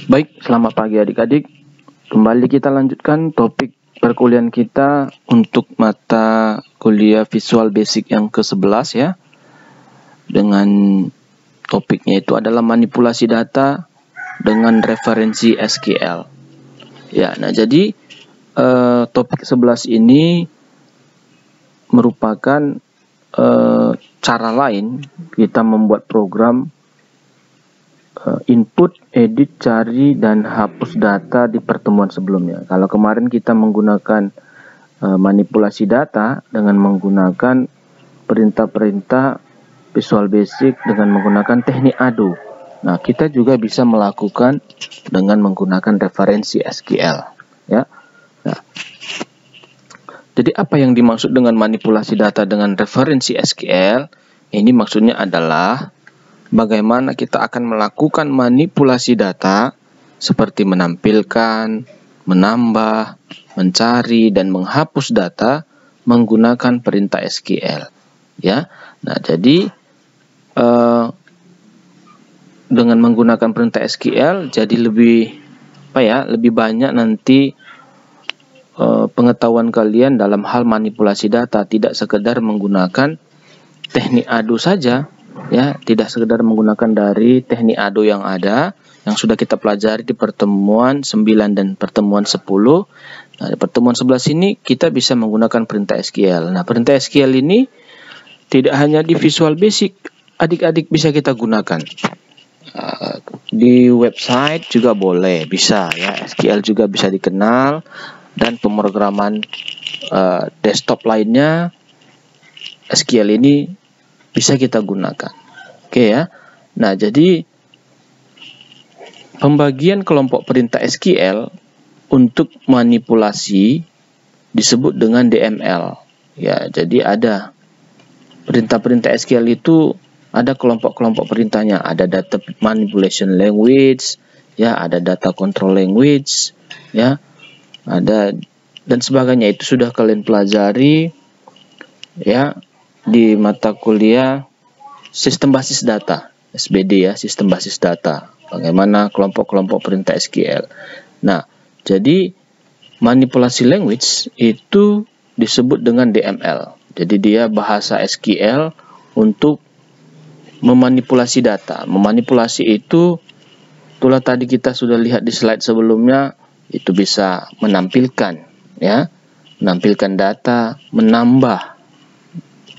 Baik, selamat pagi adik-adik. Kembali kita lanjutkan topik perkuliahan kita untuk mata kuliah Visual Basic yang ke-11 ya. Dengan topiknya itu adalah manipulasi data dengan referensi SQL. Ya, nah jadi topik 11 ini merupakan cara lain kita membuat program input, edit, cari, dan hapus data di pertemuan sebelumnya. Kalau kemarin kita menggunakan manipulasi data dengan menggunakan perintah-perintah Visual Basic dengan menggunakan teknik ADO. Nah, kita juga bisa melakukan dengan menggunakan referensi SQL. Ya. Nah, jadi apa yang dimaksud dengan manipulasi data dengan referensi SQL? Ini maksudnya adalah bagaimana kita akan melakukan manipulasi data seperti menampilkan, menambah, mencari, dan menghapus data menggunakan perintah SQL. Ya, nah jadi dengan menggunakan perintah SQL jadi lebih banyak nanti pengetahuan kalian dalam hal manipulasi data, tidak sekedar menggunakan teknik ADO saja. Ya, tidak sekedar menggunakan dari teknik ADO yang ada, yang sudah kita pelajari di pertemuan 9 dan pertemuan 10. Nah, di pertemuan 11 ini kita bisa menggunakan perintah SQL. Nah, perintah SQL ini tidak hanya di Visual Basic, adik-adik bisa kita gunakan. Di website juga boleh, bisa ya. SQL juga bisa dikenal, dan pemrograman desktop lainnya SQL ini bisa kita gunakan. Oke ya. Nah, jadi pembagian kelompok perintah SQL untuk manipulasi disebut dengan DML. Ya, jadi ada perintah-perintah SQL itu ada kelompok-kelompok perintahnya, ada data manipulation language, ya, ada data control language, ya, ada dan sebagainya. Itu sudah kalian pelajari ya di mata kuliah sistem basis data, SBD ya, sistem basis data. Bagaimana kelompok-kelompok perintah SQL. Nah, jadi manipulasi language itu disebut dengan DML. Jadi dia bahasa SQL untuk memanipulasi data. Memanipulasi itu, itulah tadi kita sudah lihat di slide sebelumnya, itu bisa menampilkan ya, menampilkan data, menambah,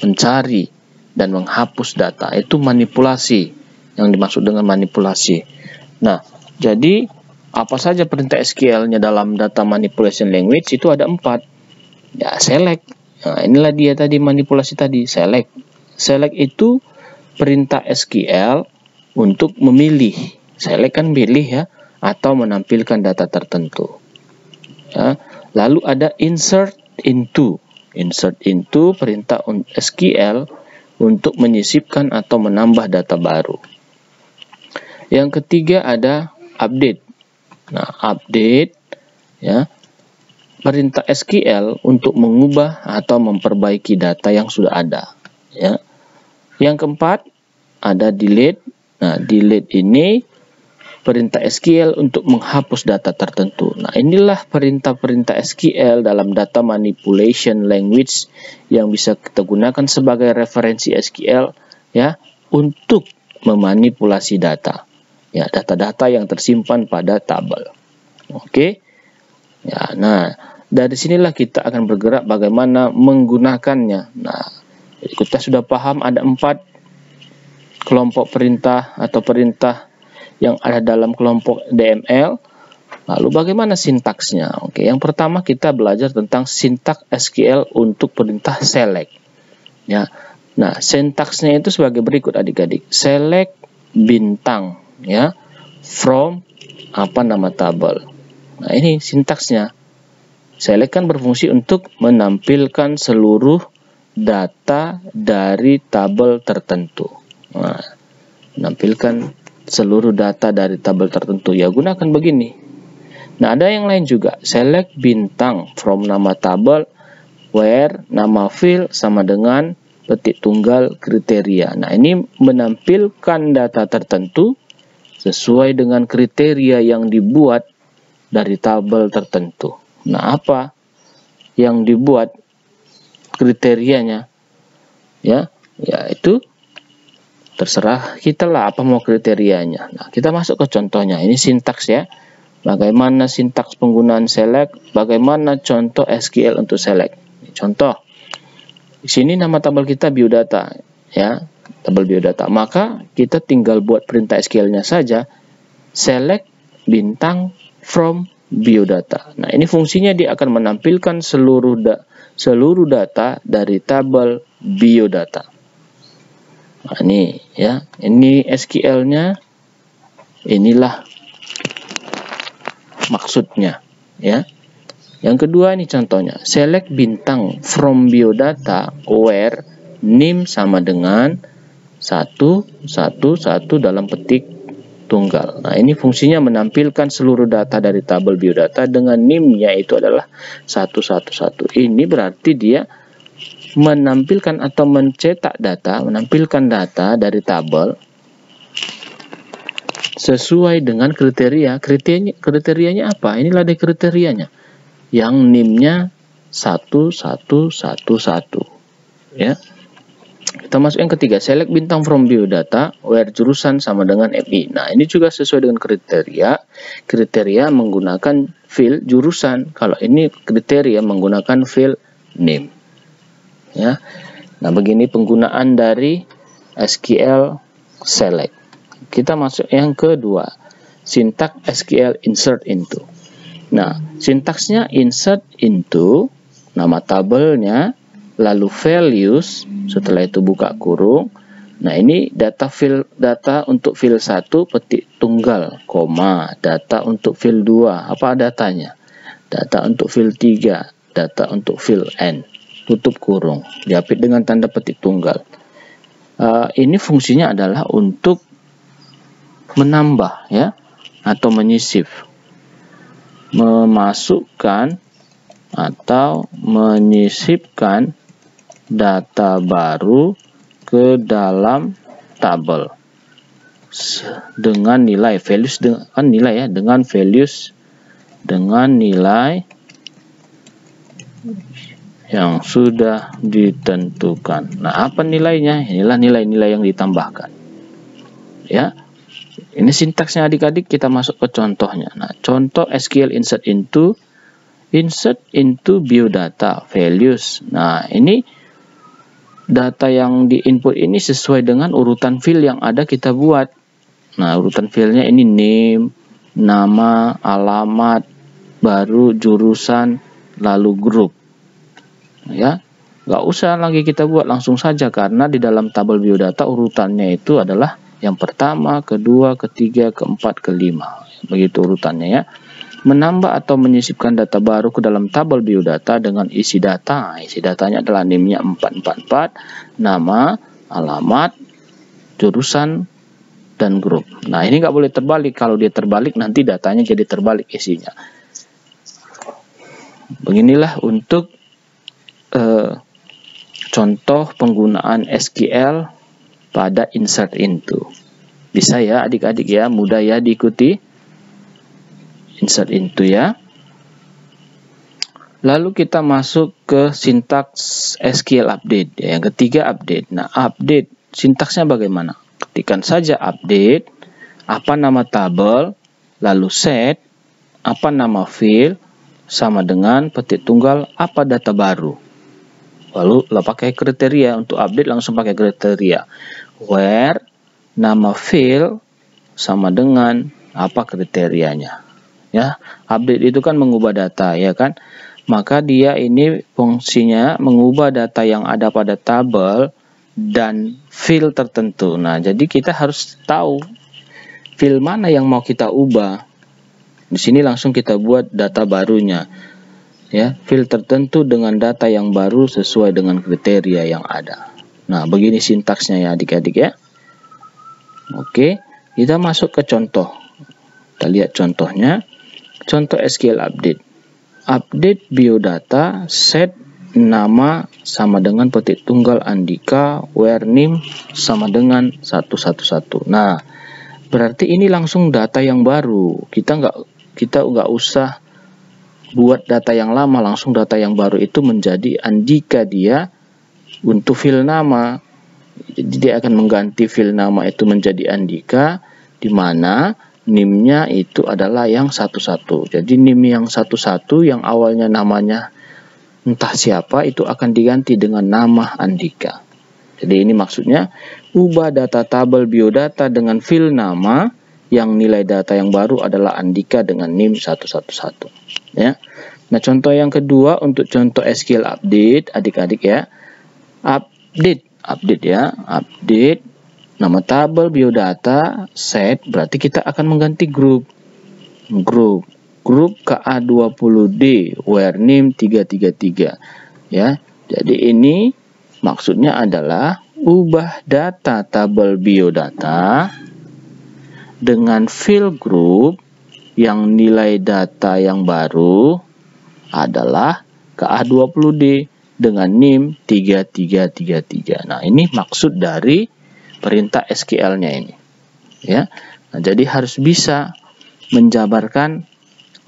mencari, dan menghapus data. Itu manipulasi, yang dimaksud dengan manipulasi. Nah, jadi apa saja perintah SQL-nya dalam data manipulation language? Itu ada 4. Ya, select. Nah, inilah dia tadi manipulasi tadi, select. Select itu perintah SQL untuk memilih. Select kan pilih ya, atau menampilkan data tertentu. Ya. Lalu ada insert into. Insert into perintah SQL untuk menyisipkan atau menambah data baru. Yang ketiga ada update. Nah, update ya, perintah SQL untuk mengubah atau memperbaiki data yang sudah ada. Ya. Yang keempat ada delete. Nah, delete ini perintah SQL untuk menghapus data tertentu. Nah, inilah perintah-perintah SQL dalam data manipulation language yang bisa kita gunakan sebagai referensi SQL ya untuk memanipulasi data. Ya, data-data yang tersimpan pada tabel. Oke. Ya, nah, dari sinilah kita akan bergerak bagaimana menggunakannya. Nah, kita sudah paham ada 4 kelompok perintah atau perintah yang ada dalam kelompok DML. Lalu bagaimana sintaksnya? Oke, yang pertama kita belajar tentang sintaks SQL untuk perintah select. Ya. Nah, sintaksnya itu sebagai berikut adik-adik. Select bintang ya from nama tabel. Nah, ini sintaksnya. Select kan berfungsi untuk menampilkan seluruh data dari tabel tertentu. Nah, menampilkan seluruh data dari tabel tertentu. Ya, gunakan begini. Nah, ada yang lain juga. Select bintang from nama tabel where nama field sama dengan petik tunggal kriteria. Nah, ini menampilkan data tertentu sesuai dengan kriteria yang dibuat dari tabel tertentu. Nah, apa yang dibuat kriterianya? Ya, yaitu terserah kita lah apa mau kriterianya. Nah, kita masuk ke contohnya. Ini sintaks ya. Bagaimana sintaks penggunaan select, bagaimana contoh SQL untuk select. Contoh. Di sini nama tabel kita biodata ya, tabel biodata. Maka kita tinggal buat perintah SQL-nya saja, select bintang from biodata. Nah, ini fungsinya dia akan menampilkan seluruh data dari tabel biodata. Nah, ini ya, ini SQL-nya, inilah maksudnya ya. Yang kedua ini contohnya, select bintang from biodata where name sama dengan 111 dalam petik tunggal. Nah, ini fungsinya menampilkan seluruh data dari tabel biodata dengan name-nya itu adalah 111. Ini berarti dia menampilkan atau mencetak data, menampilkan data dari tabel sesuai dengan kriteria. Kriterianya apa? Inilah deh kriterianya. Yang NIM-nya 1111 ya. Kita masuk yang ketiga, select bintang from biodata where jurusan sama dengan MI. Nah, ini juga sesuai dengan kriteria. Kriteria menggunakan field jurusan. Kalau ini kriteria menggunakan field name. Ya. Nah, begini penggunaan dari SQL select. Kita masuk yang kedua, sintaks SQL insert into. Nah, sintaksnya insert into, nama tabelnya, lalu values, setelah itu buka kurung. Nah, ini data untuk field 1 petik tunggal, koma, data untuk field 2, apa datanya? Data untuk field 3, data untuk field n, tutup kurung, diapit dengan tanda petik tunggal. Ini fungsinya adalah untuk menambah ya, atau menyisip, memasukkan atau menyisipkan data baru ke dalam tabel dengan nilai values, dengan nilai ya, dengan values, dengan nilai yang sudah ditentukan. Nah, apa nilainya? Inilah nilai-nilai yang ditambahkan. Ya. Ini sintaksnya adik-adik, kita masuk ke contohnya. Nah, contoh SQL insert into biodata values. Nah, ini data yang diinput ini sesuai dengan urutan field yang ada kita buat. Nah, urutan fieldnya ini name, nama, alamat, baru jurusan, lalu grup. Ya, nggak usah lagi kita buat, langsung saja karena di dalam tabel biodata urutannya itu adalah yang pertama, kedua, ketiga, keempat, kelima. Begitu urutannya ya. Menambah atau menyisipkan data baru ke dalam tabel biodata dengan isi data. Isi datanya adalah name-nya 444, nama, alamat, jurusan, dan grup. Nah, ini nggak boleh terbalik. Kalau dia terbalik nanti datanya jadi terbalik isinya. Beginilah untuk contoh penggunaan SQL pada insert into. Bisa ya adik-adik ya, mudah ya diikuti. Insert into ya. Lalu kita masuk ke sintaks SQL update. Yang ketiga update. Nah, update sintaksnya bagaimana? Ketikkan saja update, apa nama tabel, lalu set, apa nama field, sama dengan petik tunggal, apa data baru. Lalu pakai kriteria untuk update, langsung pakai kriteria. Where nama field sama dengan apa kriterianya. Ya, update itu kan mengubah data ya kan. Maka dia ini fungsinya mengubah data yang ada pada tabel dan field tertentu. Nah, jadi kita harus tahu field mana yang mau kita ubah. Di sini langsung kita buat data barunya. Ya, field tertentu dengan data yang baru sesuai dengan kriteria yang ada. Nah, begini sintaksnya ya adik-adik ya. Oke, kita masuk ke contoh. Kita lihat contohnya. Contoh SQL update. Update biodata, set nama sama dengan petik tunggal Andika, where name sama dengan 111. Nah, berarti ini langsung data yang baru. Kita nggak usah buat data yang lama, langsung data yang baru itu menjadi Andika dia untuk file nama. Jadi dia akan mengganti file nama itu menjadi Andika, di mana NIM-nya itu adalah yang 11. Jadi NIM yang 11 yang awalnya namanya entah siapa itu akan diganti dengan nama Andika. Jadi ini maksudnya ubah data tabel biodata dengan file nama yang nilai data yang baru adalah Andika dengan NIM 111. Ya. Nah, contoh yang kedua untuk contoh SQL update, adik-adik ya. Update nama tabel biodata set, berarti kita akan mengganti grup KA20D where NIM 333 ya. Jadi ini maksudnya adalah ubah data tabel biodata dengan field group yang nilai data yang baru adalah KA20D dengan NIM 3333. Nah, ini maksud dari perintah SQL-nya ini. Ya. Nah, jadi harus bisa menjabarkan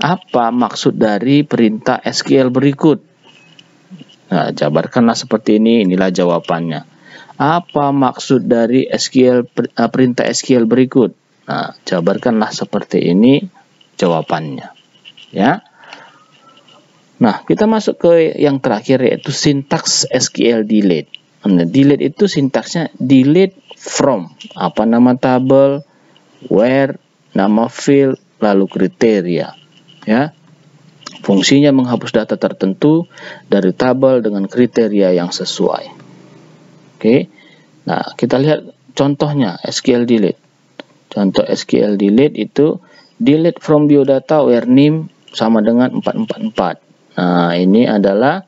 apa maksud dari perintah SQL berikut. Nah, jabarkanlah seperti ini, inilah jawabannya. Apa maksud dari perintah SQL berikut? Nah, jabarkanlah seperti ini jawabannya. Ya. Nah, kita masuk ke yang terakhir yaitu sintaks SQL delete. Nah, delete itu sintaksnya delete from, apa nama tabel, where, nama field, lalu kriteria. Ya. Fungsinya menghapus data tertentu dari tabel dengan kriteria yang sesuai. Oke. Nah, kita lihat contohnya SQL delete. Contoh SQL delete itu delete from biodata where NIM sama dengan 444. Nah, ini adalah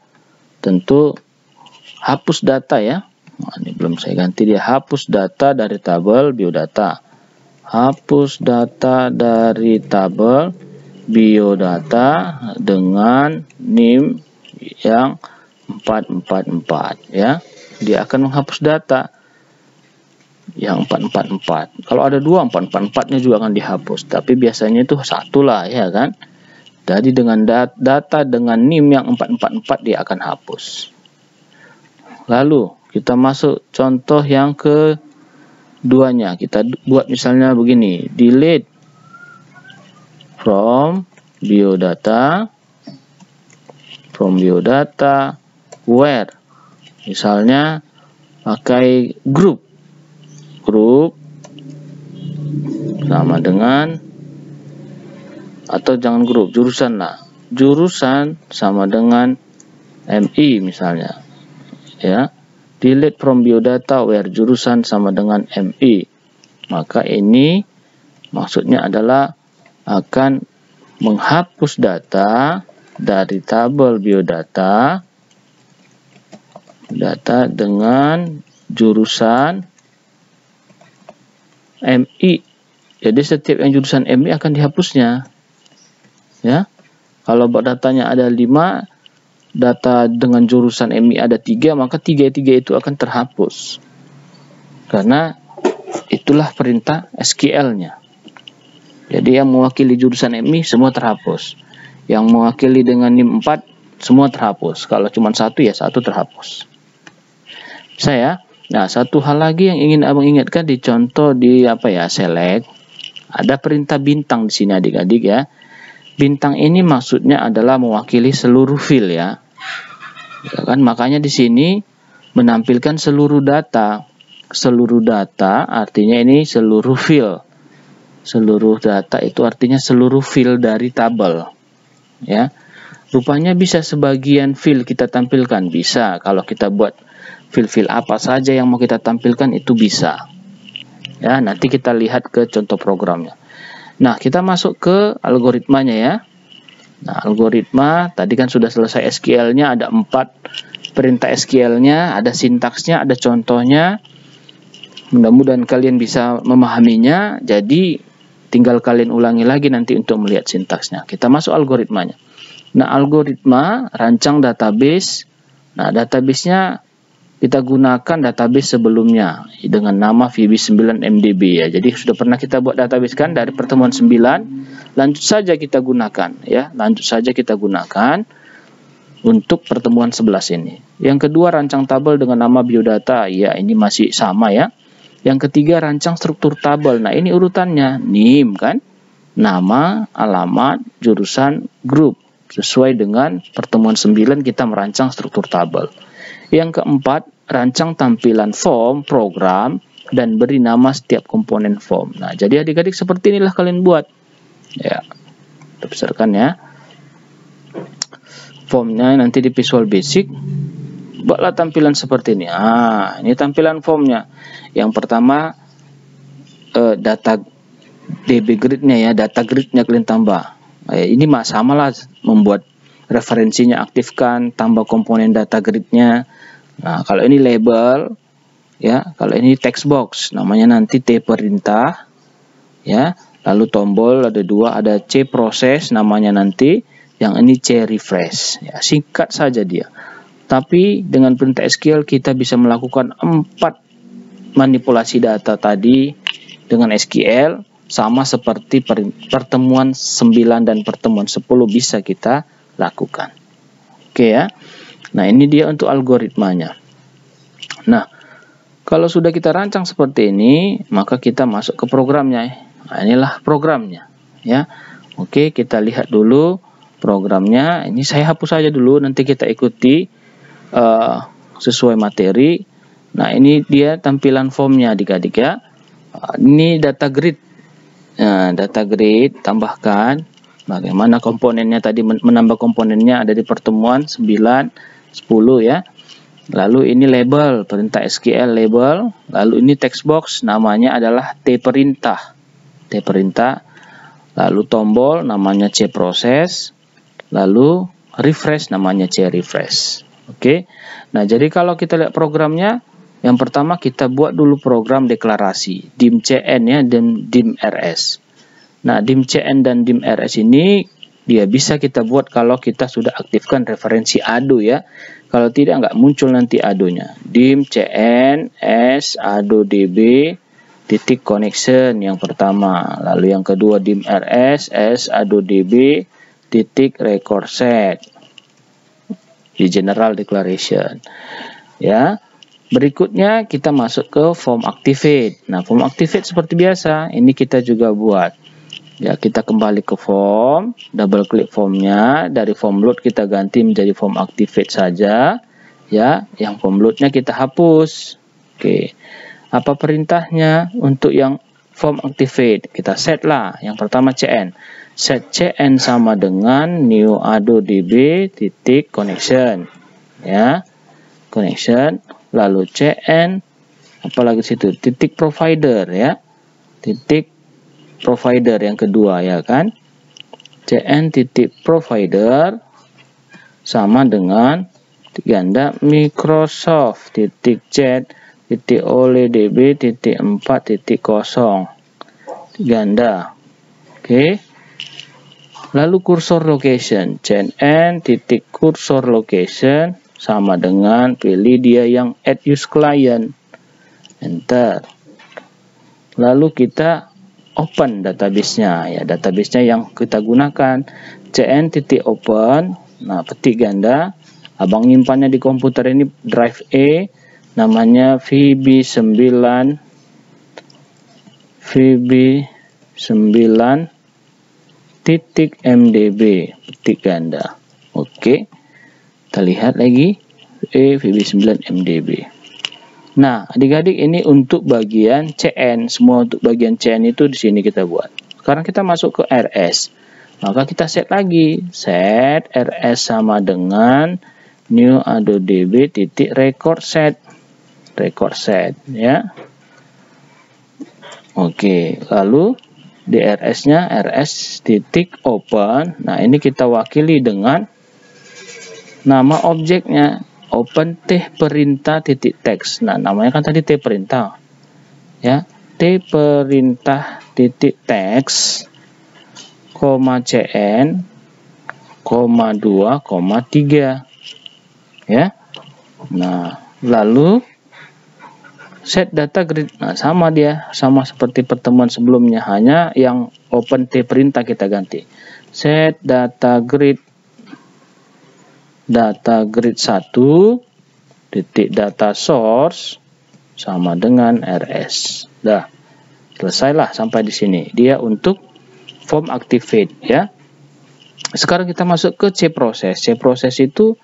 tentu hapus data ya. Nah, ini belum saya ganti, dia hapus data dari tabel biodata. Hapus data dari tabel biodata dengan NIM yang 444 ya. Dia akan menghapus data yang 444. Kalau ada dua, 444-nya juga akan dihapus. Tapi biasanya itu satu lah ya kan. Jadi dengan data dengan NIM yang 444 dia akan hapus. Lalu kita masuk contoh yang keduanya. Kita buat misalnya begini. Delete from biodata where. Misalnya pakai grup sama dengan, atau jangan grup, jurusan lah. Jurusan sama dengan MI misalnya. Ya. Delete from biodata where jurusan sama dengan MI. Maka ini maksudnya adalah akan menghapus data dari tabel biodata dengan jurusan MI. Jadi setiap yang jurusan MI akan dihapusnya. Ya, kalau datanya ada 5, data dengan jurusan MI ada 3, maka 3 itu akan terhapus. Karena itulah perintah SQL-nya. Jadi yang mewakili jurusan MI semua terhapus. Yang mewakili dengan NIM 4 semua terhapus. Kalau cuma 1 ya 1 terhapus. Saya, nah satu hal lagi yang ingin abang ingatkan di contoh di select, ada perintah bintang di sini adik-adik ya. Bintang ini maksudnya adalah mewakili seluruh field ya. Ya kan? Makanya di sini menampilkan seluruh data. Seluruh data artinya ini seluruh field. Seluruh data itu artinya seluruh field dari tabel. Ya. Rupanya bisa sebagian field kita tampilkan, bisa. Kalau kita buat field apa saja yang mau kita tampilkan itu bisa. Ya, nanti kita lihat ke contoh programnya. Nah, kita masuk ke algoritmanya ya. Nah, algoritma tadi kan sudah selesai SQL-nya, ada 4 perintah SQL-nya, ada sintaksnya, ada contohnya. Mudah-mudahan kalian bisa memahaminya. Jadi, tinggal kalian ulangi lagi nanti untuk melihat sintaksnya. Kita masuk algoritmanya. Nah, algoritma rancang database. Nah, database-nya kita gunakan database sebelumnya dengan nama VB9MDB ya. Jadi sudah pernah kita buat database kan dari pertemuan 9, lanjut saja kita gunakan ya, lanjut saja kita gunakan untuk pertemuan 11 ini. Yang kedua, rancang tabel dengan nama biodata, ya ini masih sama ya. Yang ketiga, rancang struktur tabel. Nah, ini urutannya NIM kan, nama, alamat, jurusan, grup. Sesuai dengan pertemuan 9 kita merancang struktur tabel. Yang keempat, rancang tampilan form, program, dan beri nama setiap komponen form. Nah, jadi adik-adik seperti inilah kalian buat. Ya, kita besarkan ya. Formnya nanti di Visual Basic. Buatlah tampilan seperti ini. Ah, ini tampilan formnya. Yang pertama, data DB grid-nya ya, data grid-nya kalian tambah. Ini sama lah, membuat referensinya aktifkan, tambah komponen data grid-nya. Nah, kalau ini label ya, kalau ini text box namanya nanti T perintah ya, lalu tombol ada dua, ada C proses namanya nanti, yang ini C refresh ya, singkat saja dia. Tapi dengan perintah SQL kita bisa melakukan 4 manipulasi data tadi dengan SQL, sama seperti pertemuan 9 dan pertemuan 10 bisa kita lakukan. Oke ya. Nah, ini dia untuk algoritmanya. Nah, kalau sudah kita rancang seperti ini, maka kita masuk ke programnya. Nah, inilah programnya ya. Oke, kita lihat dulu programnya. Ini saya hapus saja dulu, nanti kita ikuti sesuai materi. Nah, ini dia tampilan formnya adik-adik ya. Ini data grid. Nah, data grid tambahkan bagaimana komponennya tadi, menambah komponennya ada di pertemuan 9, 10 ya. Lalu ini label, perintah SQL label. Lalu ini text box, namanya adalah T perintah. T perintah. Lalu tombol namanya C proses. Lalu refresh namanya C refresh. Oke. Nah, jadi kalau kita lihat programnya, yang pertama kita buat dulu program deklarasi dimcn ya, dan dimrs. Nah, dimcn dan dimrs ini dia bisa kita buat kalau kita sudah aktifkan referensi ADO ya. Kalau tidak, nggak muncul nanti ADO-nya. Dimcn s ADO db titik connection yang pertama. Lalu yang kedua dimrs s ADO db titik record set di general declaration ya. Berikutnya kita masuk ke form activate. Nah, form activate seperti biasa ini kita juga buat ya. Kita kembali ke form, double klik formnya, dari form load kita ganti menjadi form activate saja ya. Yang form loadnya kita hapus. Oke, apa perintahnya untuk yang form activate? Kita set lah. Yang pertama cn, set cn sama dengan new ADO db titik connection ya, connection. Lalu cn apalagi situ, titik provider ya, titik provider yang kedua ya kan, cn titik provider sama dengan ganda Microsoft titik z titik oledb titik 4 titik 0 ganda. Oke. Lalu cursor location, cnn titik cursor location sama dengan pilih dia yang add use client, enter. Lalu kita open database-nya ya, database-nya yang kita gunakan cn titik open. Nah, petik ganda, abang nyimpannya di komputer ini drive E, namanya VB9 titik mdb, petik ganda. Oke, kita lihat lagi VB9 mdb. Nah, adik-adik, ini untuk bagian CN, semua untuk bagian CN itu di sini kita buat. Sekarang kita masuk ke RS, maka kita set lagi, set RS sama dengan new ADO db titik record set ya. Oke, lalu di RS-nya rs titik open. Nah, ini kita wakili dengan nama objeknya open T perintah titik text. Nah, namanya kan tadi T perintah ya, T perintah titik text koma cn koma 2 koma 3 ya. Nah, Lalu set data grid. Nah, sama dia, sama seperti pertemuan sebelumnya, hanya yang open T perintah kita ganti. Set data grid 1 titik data source sama dengan rs. Dah, selesailah sampai di sini. Dia untuk form activate ya. Sekarang kita masuk ke C proses. C proses itu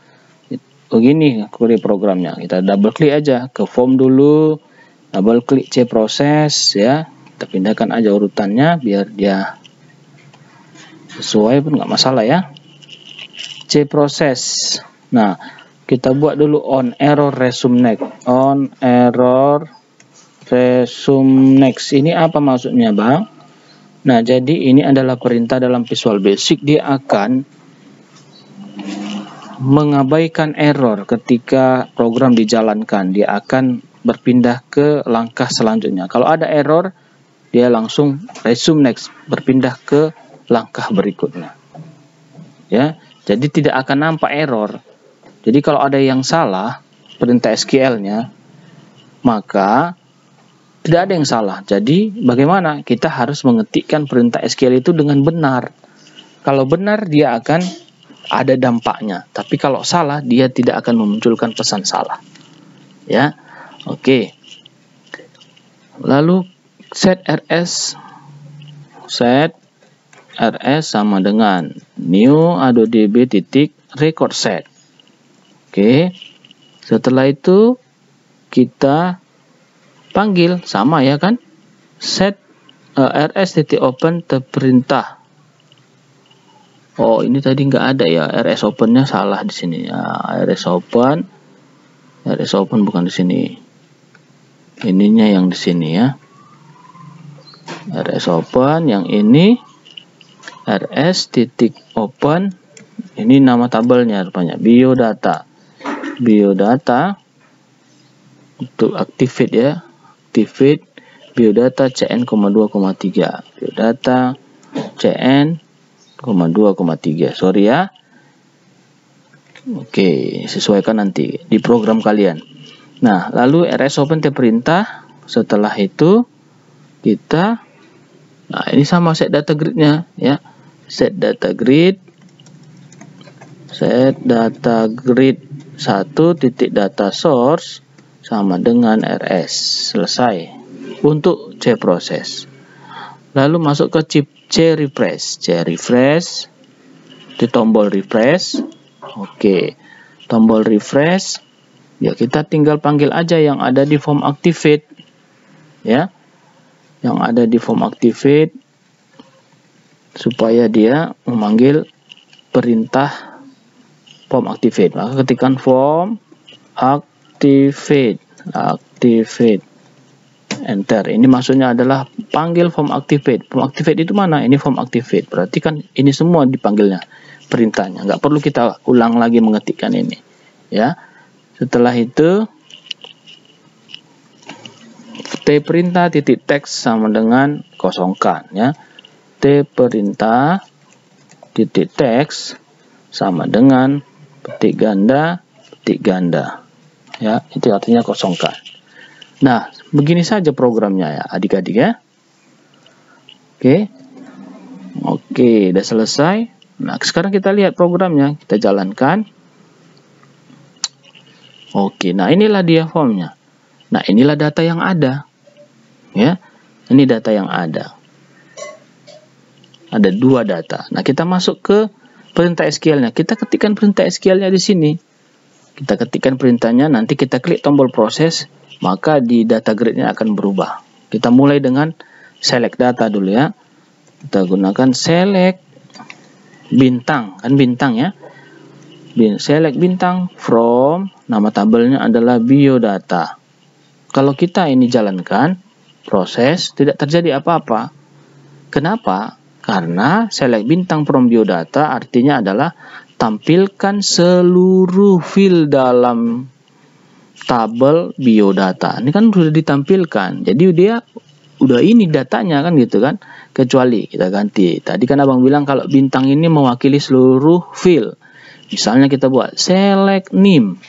begini query programnya. Kita double klik aja ke form dulu, double klik C proses ya. Kita pindahkan aja urutannya biar dia sesuai pun nggak masalah ya. C proses. Nah, kita buat dulu on error resume next. On error resume next. Ini apa maksudnya, Bang? Nah, jadi ini adalah perintah dalam Visual Basic. Dia akan mengabaikan error ketika program dijalankan. Dia akan berpindah ke langkah selanjutnya. Kalau ada error, dia langsung resume next, berpindah ke langkah berikutnya. Ya, jadi tidak akan nampak error. Jadi kalau ada yang salah perintah SQL-nya, maka tidak ada yang salah. Jadi bagaimana? Kita harus mengetikkan perintah SQL itu dengan benar. Kalau benar dia akan ada dampaknya. Tapi kalau salah dia tidak akan memunculkan pesan salah. Ya. Oke. Lalu set rs sama dengan new adodb titik record set. Oke. Setelah itu kita panggil sama ya kan, set rs titik open terperintah. Oh, ini tadi nggak ada ya, rs opennya salah di sini ya. rs open bukan di sini, ininya yang di sini ya. rs open yang ini, rs titik open ini nama tabelnya rupanya biodata untuk activate ya. Activate biodata cn, 2,3 biodata cn, 2,3. Sorry ya. Oke, sesuaikan nanti di program kalian. Nah, lalu rs open terperintah. Setelah itu kita, nah ini sama set data gridnya ya. Set data grid 1 titik data source sama dengan rs. Selesai untuk C proses. Lalu masuk ke C refresh. Di tombol refresh. Oke, tombol refresh ya, kita tinggal panggil aja yang ada di form activate ya, yang ada di form activate supaya dia memanggil perintah form activate. Maka ketikkan form activate, enter. Ini maksudnya adalah panggil form activate. Form activate itu mana? Ini form activate. Berarti kan ini semua dipanggilnya perintahnya. Nggak perlu kita ulang lagi mengetikkan ini. Ya. Setelah itu t perintah titik teks sama dengan kosongkan ya. T perintah titik teks sama dengan petik ganda. Ya, itu artinya kosongkan. Nah, begini saja programnya ya, adik-adik ya. Oke, udah selesai. Nah, sekarang kita lihat programnya, kita jalankan. Oke, nah inilah dia formnya. Nah, inilah data yang ada. Ya, ini data yang ada. Ada 2 data. Nah, kita masuk ke perintah SQL-nya. Kita ketikkan perintah SQL-nya di sini. Kita ketikkan perintahnya, nanti kita klik tombol proses, maka di data grid-nya akan berubah. Kita mulai dengan select data dulu ya. Kita gunakan select bintang, kan bintang ya. Select bintang from, nama tabelnya adalah biodata. Kalau kita ini jalankan proses, tidak terjadi apa-apa. Kenapa? Karena select bintang from biodata artinya adalah tampilkan seluruh field dalam tabel biodata. Ini kan sudah ditampilkan. Jadi dia udah ini datanya kan gitu kan. Kecuali kita ganti. Tadi kan abang bilang kalau bintang ini mewakili seluruh field. Misalnya kita buat select name,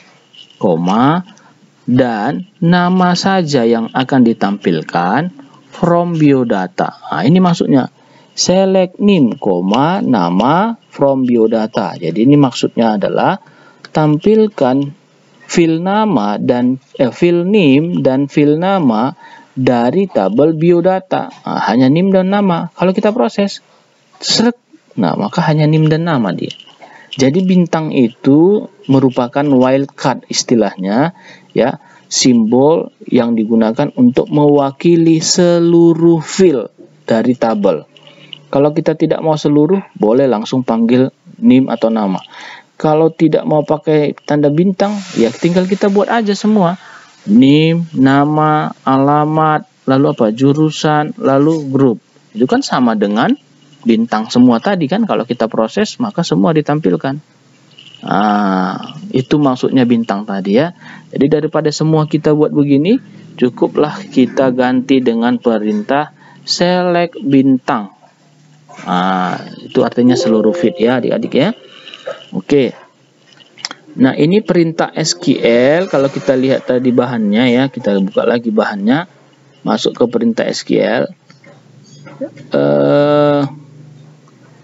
dan nama saja yang akan ditampilkan from biodata. Nah, ini maksudnya select name, nama from biodata. Jadi ini maksudnya adalah tampilkan field nama dan field name dan field nama dari tabel biodata. Nah, hanya name dan nama. Kalau kita proses, nah maka hanya name dan nama dia. Jadi bintang itu merupakan wildcard istilahnya, ya, simbol yang digunakan untuk mewakili seluruh field dari tabel. Kalau kita tidak mau seluruh, boleh langsung panggil name atau nama. Kalau tidak mau pakai tanda bintang, ya tinggal kita buat aja semua. Name, nama, alamat, lalu apa? Jurusan, lalu grup. Itu kan sama dengan bintang semua tadi kan. Kalau kita proses maka semua ditampilkan. Itu maksudnya bintang tadi ya. Jadi daripada semua kita buat begini, cukuplah kita ganti dengan perintah select bintang. Itu artinya seluruh feed ya adik-adik ya. Oke. Nah ini perintah SQL. Kalau kita lihat tadi bahannya ya, kita buka lagi bahannya, masuk ke perintah SQL.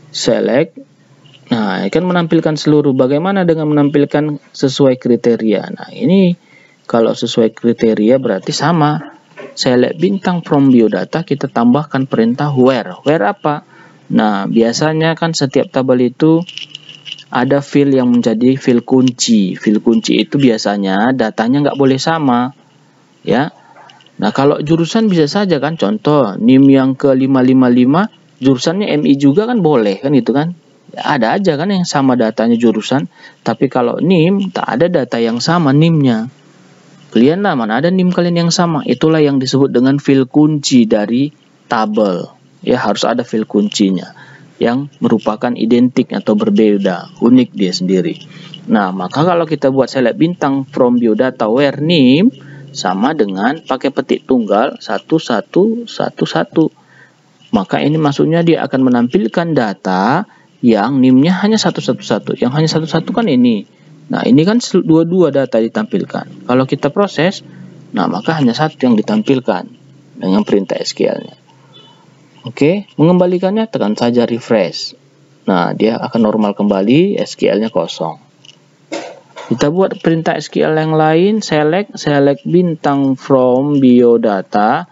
Select. Nah, ini kan menampilkan seluruh. Bagaimana dengan menampilkan sesuai kriteria? Nah, ini kalau sesuai kriteria berarti sama. Select bintang from biodata, kita tambahkan perintah where. Where apa? Nah, biasanya kan setiap tabel itu ada field yang menjadi field kunci. Field kunci itu biasanya datanya nggak boleh sama. Ya. Nah, kalau jurusan bisa saja kan. Contoh, NIM yang ke 555, jurusannya MI juga kan boleh kan gitu kan. Ya, ada aja kan yang sama datanya jurusan. Tapi kalau NIM tak ada data yang sama NIM-nya. Kalian lah mana ada NIM kalian yang sama. Itulah yang disebut dengan field kunci dari tabel. Ya harus ada field kuncinya yang merupakan identik atau berbeda, unik dia sendiri. Nah maka kalau kita buat select bintang from biodata where NIM sama dengan pakai petik tunggal 1111. Maka ini maksudnya dia akan menampilkan data yang NIM-nya hanya 111. Yang hanya 11 kan ini. Nah, ini kan dua-dua data ditampilkan. Kalau kita proses, nah maka hanya satu yang ditampilkan dengan perintah SQL-nya. Oke, mengembalikannya tekan saja refresh. Nah, dia akan normal kembali, SQL-nya kosong. Kita buat perintah SQL yang lain, select bintang from biodata.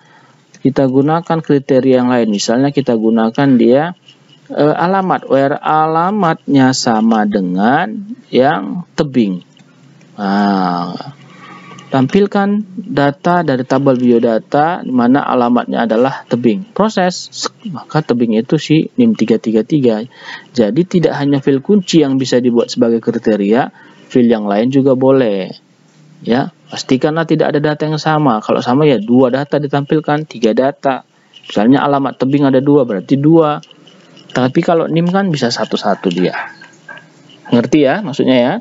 Kita gunakan kriteria yang lain, misalnya kita gunakan dia alamat, where alamatnya sama dengan yang tebing. Tampilkan data dari tabel biodata di mana alamatnya adalah tebing. Proses, maka tebing itu si NIM 333. Jadi tidak hanya field kunci yang bisa dibuat sebagai kriteria, field yang lain juga boleh. Ya, pastikanlah tidak ada data yang sama. Kalau sama ya 2 data ditampilkan, 3 data. Misalnya alamat tebing ada 2, berarti 2. Tapi kalau NIM kan bisa satu-satu dia. Ngerti ya maksudnya ya?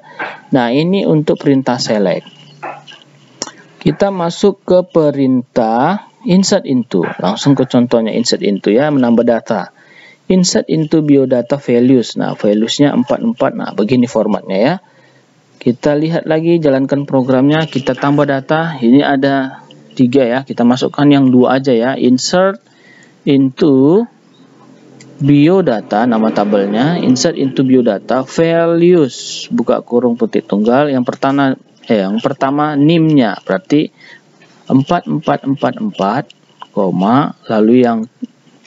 Nah, ini untuk perintah select. Kita masuk ke perintah insert into. Langsung ke contohnya insert into ya, menambah data. Insert into biodata values. Nah, valuesnya 44. Nah, begini formatnya ya. Kita lihat lagi, jalankan programnya, kita tambah data. Ini ada 3 ya, kita masukkan yang 2 aja ya. Insert into biodata, nama tabelnya. Insert into biodata values, buka kurung petik tunggal. Yang pertama NIM-nya, berarti 4444, lalu yang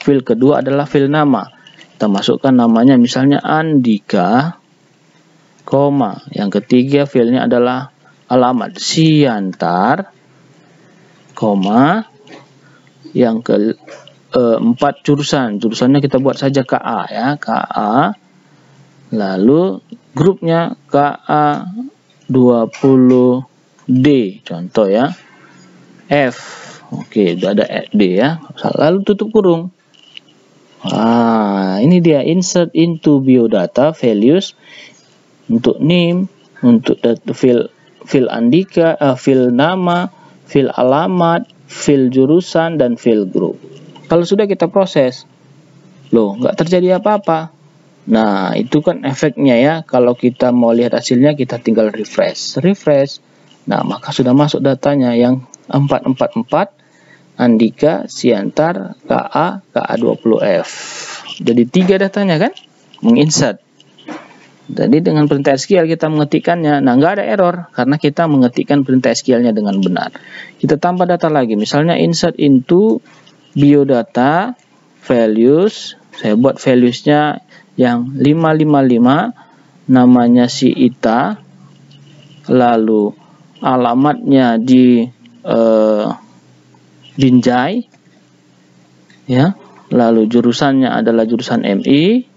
field kedua adalah field nama. Kita masukkan namanya misalnya Andika, yang ketiga fieldnya adalah alamat Siantar, yang keempat jurusannya kita buat saja KA ya, KA, lalu grupnya KA 20D contoh ya, F, oke udah ada D ya, lalu tutup kurung. Ini dia insert into biodata values. Untuk name, untuk field Andika, field nama, field alamat, field jurusan, dan field group. Kalau sudah kita proses, nggak terjadi apa-apa. Nah, itu kan efeknya ya. Kalau kita mau lihat hasilnya, kita tinggal refresh. Nah, maka sudah masuk datanya yang 444, Andika, Siantar, KA, KA20F. Jadi 3 datanya kan, menginsert. Jadi dengan perintah SQL kita mengetikkannya, nah nggak ada error karena kita mengetikkan perintah SQL-nya dengan benar. Kita tambah data lagi, misalnya insert into biodata values, saya buat values-nya yang 555, namanya si Ita, lalu alamatnya di Binjai, ya, lalu jurusannya adalah jurusan MI.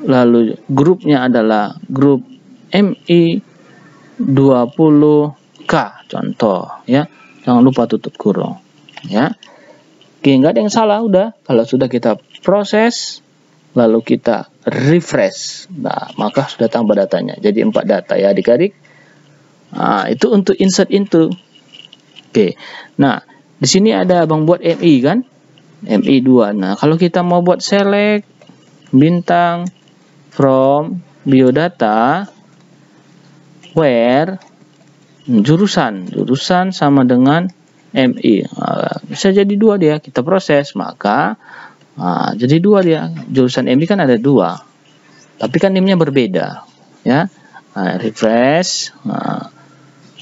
Lalu grupnya adalah grup MI 20K contoh, ya. Jangan lupa tutup kurung, ya. Oke, nggak ada yang salah, udah. Kalau sudah kita proses lalu kita refresh, nah maka sudah tambah datanya. Jadi 4 data ya adik-adik. Nah, itu untuk insert into. Oke. Nah, di sini ada Abang buat MI kan? MI 2. Nah, kalau kita mau buat select bintang from biodata where jurusan sama dengan MI, bisa jadi 2 dia, kita proses maka jadi 2 dia, jurusan MI kan ada 2 tapi kan NIM-nya berbeda ya. Refresh,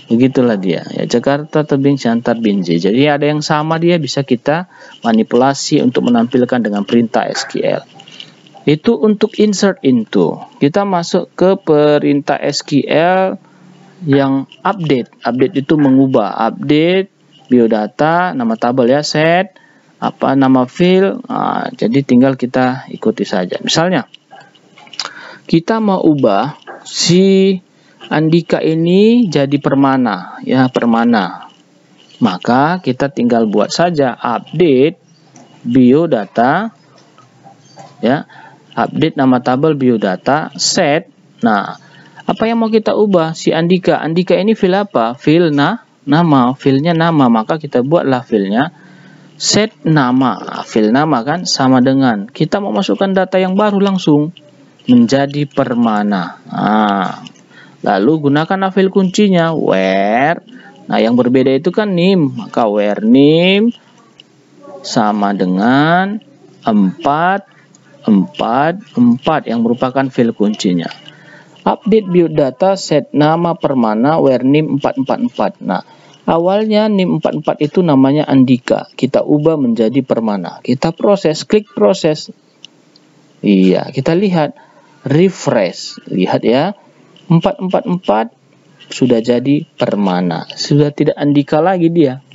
begitulah dia ya, Jakarta, Tebing, Siantar, Binjai. Jadi ada yang sama, dia bisa kita manipulasi untuk menampilkan dengan perintah SQL. Itu untuk insert into. Kita masuk ke perintah SQL yang update. Update itu mengubah. Update biodata, nama tabel ya, set, apa nama field. Jadi tinggal kita ikuti saja. Misalnya kita mau ubah si Andika ini jadi Permana, ya, Permana. Maka kita tinggal buat saja update biodata, ya. Update nama tabel biodata set. Nah, apa yang mau kita ubah? Si Andika. Andika ini field apa? Field nama. Fieldnya nama. Maka kita buatlah fieldnya set nama. Field nama kan sama dengan kita mau masukkan data yang baru langsung menjadi Permana. Lalu gunakan field kuncinya where. Nah, yang berbeda itu kan NIM. Maka where NIM sama dengan 4 yang merupakan field kuncinya. Update biodata set nama Permana where NIM 444. Nah, awalnya NIM 44 itu namanya Andika. Kita ubah menjadi Permana. Kita proses, klik proses. Iya, kita lihat refresh. Lihat ya. 444 sudah jadi Permana. Sudah tidak Andika lagi dia.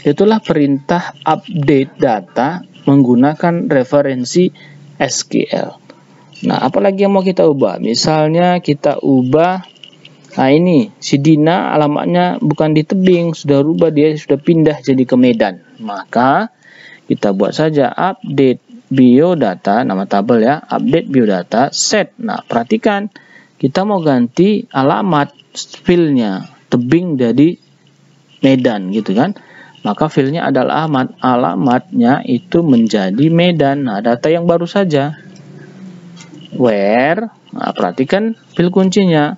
Itulah perintah update data menggunakan referensi SQL. Nah, apalagi yang mau kita ubah? Misalnya kita ubah, nah ini si Dina alamatnya bukan di Tebing, sudah rubah, dia sudah pindah jadi ke Medan. Maka kita buat saja update biodata, nama tabel ya, update biodata set. Nah, perhatikan kita mau ganti alamat fieldnya Tebing jadi Medan gitu kan. Maka filenya adalah alamatnya itu menjadi Medan. Nah, data yang baru saja. Where, nah, perhatikan fil kuncinya.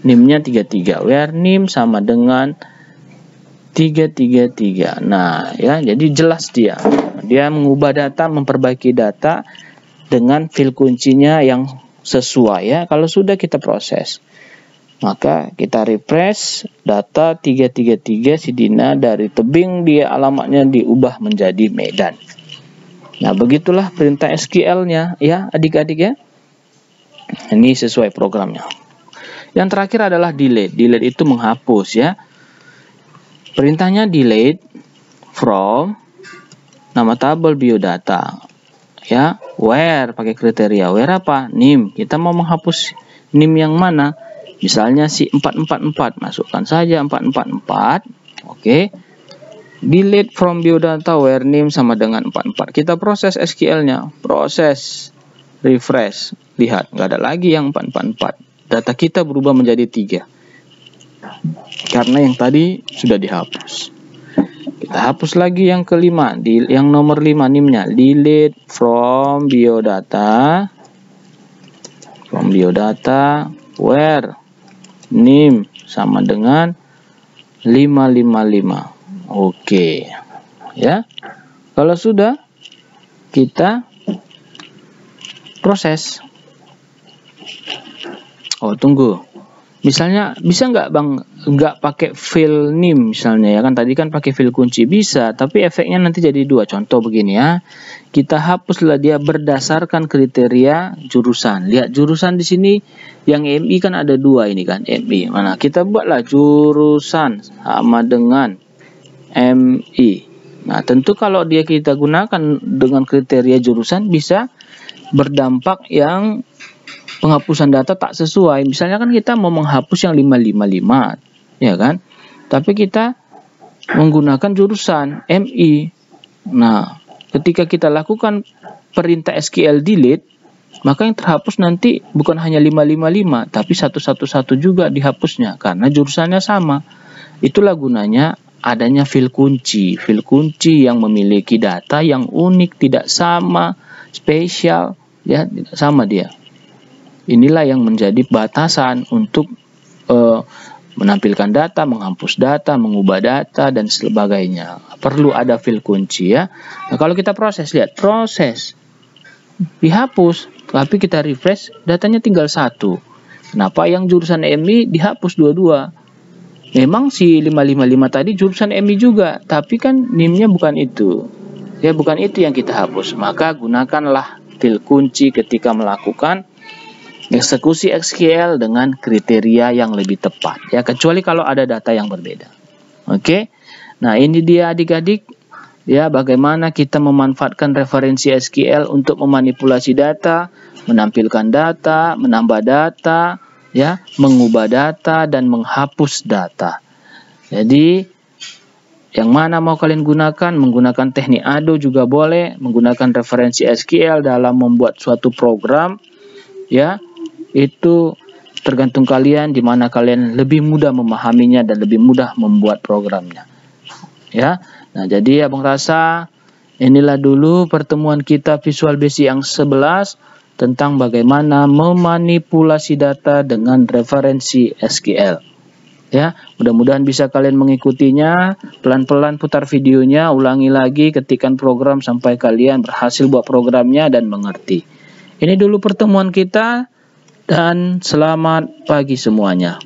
NIM-nya 33. Where NIM sama dengan 333. Nah, ya, jadi jelas dia. Dia mengubah data, memperbaiki data dengan fil kuncinya yang sesuai ya. Kalau sudah kita proses. Maka kita refresh data 333 si Dina dari Tebing, dia alamatnya diubah menjadi Medan. Nah, begitulah perintah SQL-nya ya adik-adik ya. Ini sesuai programnya. Yang terakhir adalah delete. Delete itu menghapus ya. Perintahnya delete from nama tabel biodata ya. Where pakai kriteria. Where apa? NIM. Kita mau menghapus NIM yang mana? Misalnya si 444, masukkan saja 444. Oke. Delete from biodata where NIM sama dengan 44. Kita proses SQL-nya. Proses refresh. Lihat, nggak ada lagi yang 444. Data kita berubah menjadi 3. Karena yang tadi sudah dihapus. Kita hapus lagi yang kelima, yang nomor 5 NIM-nya. Delete from biodata. From biodata where NIM sama dengan 555. Oke. Ya. Kalau sudah, kita proses. Oh, tunggu. Misalnya, bisa nggak Bang nggak pakai file NIM misalnya ya kan, tadi kan pakai file kunci bisa, tapi efeknya nanti jadi dua. Contoh begini ya, kita hapuslah dia berdasarkan kriteria jurusan. Lihat jurusan di sini yang MI kan ada dua ini kan, MI. Mana kita buatlah jurusan sama dengan MI. Nah, tentu kalau dia kita gunakan dengan kriteria jurusan bisa berdampak yang penghapusan data tak sesuai. Misalnya kan kita mau menghapus yang 555, ya kan? Tapi kita menggunakan jurusan MI. Nah, ketika kita lakukan perintah SQL delete, maka yang terhapus nanti bukan hanya 555, tapi 111 juga dihapusnya karena jurusannya sama. Itulah gunanya adanya file kunci. File kunci yang memiliki data yang unik, tidak sama, spesial, ya, tidak sama dia. Inilah yang menjadi batasan untuk menampilkan data, menghapus data, mengubah data, dan sebagainya. Perlu ada file kunci ya. Nah, kalau kita proses, lihat proses dihapus, tapi kita refresh, datanya tinggal 1. Kenapa yang jurusan MI dihapus dua-dua? Memang si 555 tadi jurusan MI juga, tapi kan NIM-nya bukan itu. Ya, bukan itu yang kita hapus. Maka gunakanlah file kunci ketika melakukan eksekusi SQL dengan kriteria yang lebih tepat ya, kecuali kalau ada data yang berbeda. Oke. Nah, ini dia adik-adik ya, bagaimana kita memanfaatkan referensi SQL untuk memanipulasi data, menampilkan data, menambah data ya, mengubah data dan menghapus data. Jadi yang mana mau kalian gunakan, menggunakan teknik ADO juga boleh, menggunakan referensi SQL dalam membuat suatu program ya. Itu tergantung kalian di mana kalian lebih mudah memahaminya dan lebih mudah membuat programnya. Ya. Nah, jadi Abang rasa inilah dulu pertemuan kita Visual Basic yang 11 tentang bagaimana memanipulasi data dengan referensi SQL. Ya, mudah-mudahan bisa kalian mengikutinya. Pelan-pelan putar videonya, ulangi lagi, ketikkan program sampai kalian berhasil buat programnya dan mengerti. Ini dulu pertemuan kita. Dan selamat pagi semuanya.